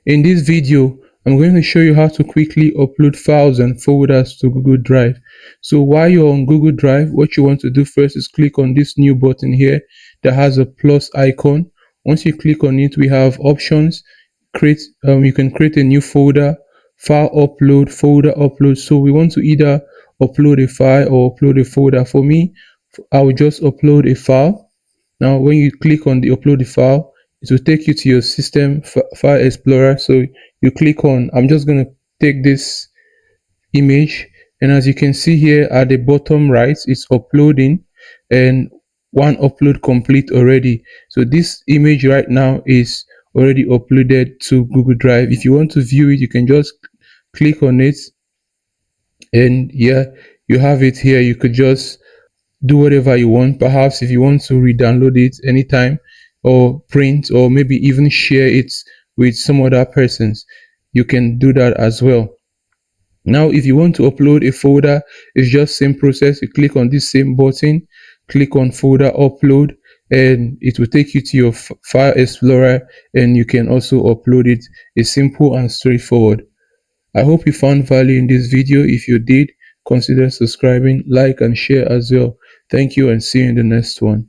In this video, I'm going to show you how to quickly upload files and folders to Google Drive. So while you're on Google Drive, what you want to do first is click on this new button here that has a plus icon. Once you click on it, we have options. You can create a new folder, file upload, folder upload. So we want to either upload a file or upload a folder. For me, I will just upload a file. Now, when you click on the upload the file, it will take you to your system file explorer. So you click on, I'm just going to take this image, and as you can see here at the bottom right, it's uploading, and one upload complete already. So this image right now is already uploaded to Google Drive. If you want to view it, you can just click on it, and yeah, you have it here. You could just do whatever you want. Perhaps if you want to re-download it anytime, or print, or maybe even share it with some other persons, you can do that as well. Now if you want to upload a folder, it's just same process. You click on this same button, click on folder upload, and it will take you to your file explorer, and you can also upload it. It's simple and straightforward. I hope you found value in this video. If you did, consider subscribing, like and share as well. Thank you, and see you in the next one.